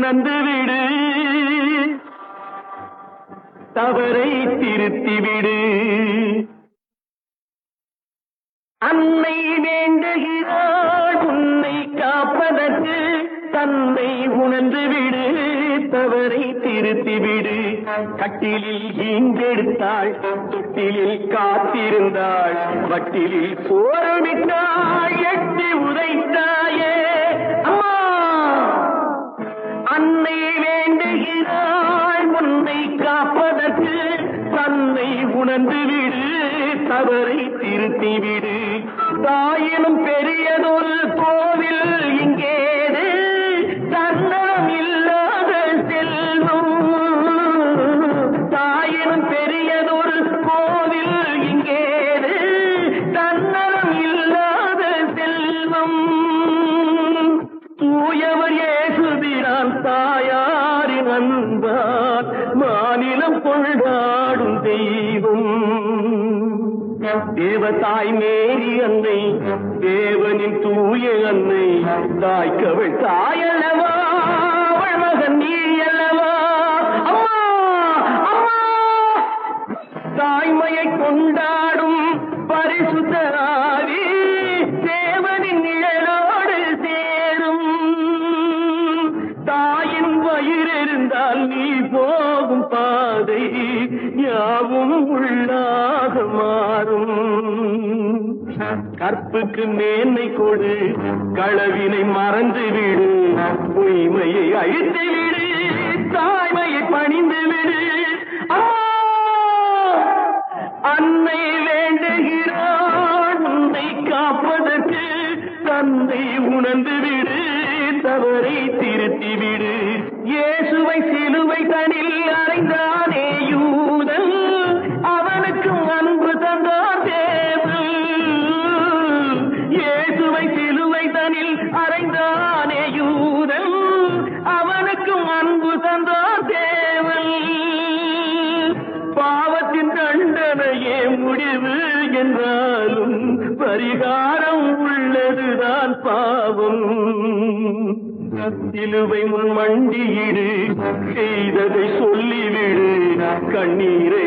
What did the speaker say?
உணர்ந்து விடு, தவறை திருத்திவிடு. அன்னை வேண்டுகிறாள் உன்னை காப்பதற்கு, தன்னை உணர்ந்து விடு, தவறை திருத்திவிடு. கட்டிலில் ஈங்கெடுத்தாள், தொட்டிலில் காத்திருந்தாள், வட்டிலில் சோறுமிட்டாள், எட்டி உதைத்தாயே அம்மா. அன்னை வேண்டுகிறாள் உன்னை காப்பதற்கு, தன்னை உணர்ந்து விடு, தவறை திருத்திவிடு. தாயினும் பெரியதொரு கோவில் இங்கேது, தன்னலம் இல்லாத செல்வம். தாயினும் பெரியதொரு கோவில் இங்கேது, தன்னலம் இல்லாத செல்வம். தூயவர் இயேசுபிரான் தாயாரின் அன்பால் மாநிலம் கொண்டாடும் தெய்வம். தேவதாய் மேரி அன்னை, தேவனின் தூய அன்னை, தாய்க்கவள் தாயல்லவா, அவள் மகன் நீ அல்லவா அம்மா. அம்மா தாய்மையை கொண்டாடும் பரிசுத்தராவி, தேவனின் நிழலோடு சேரும். தாயின் வயிறிருந்தால் நீ போகும் பாதை யாவும் உள்ளாக மாறும். கற்புக்கு மேன்மை கொடு, களவினை மறந்து விடு, பொய்மையை அழித்து விடு, தாய்மையை பணிந்து விடு. அன்னை வேண்டுகிறாள் உன்னை காப்பதற்கு, தன்னை உணர்ந்து விடு, தவறை திருத்திவிடு. இயேசுவை சிலுவை தனில் அறைந்தானே யூதன், அவனுக்கும் அன்பு தந்தார் தேவன். இயேசுவை சிலுவை தனில் அறைந்தானே யூதன், அவனுக்கும் அன்பு தந்தார் தேவன். பாவத்தின் தண்டனையே முடிவு என்றாலும் பரிகாரம் உள்ளதுதான் பாவம். சிலுவை முன் மண்டியிடு, செய்ததை சொல்லிவிடு, கண்ணீரை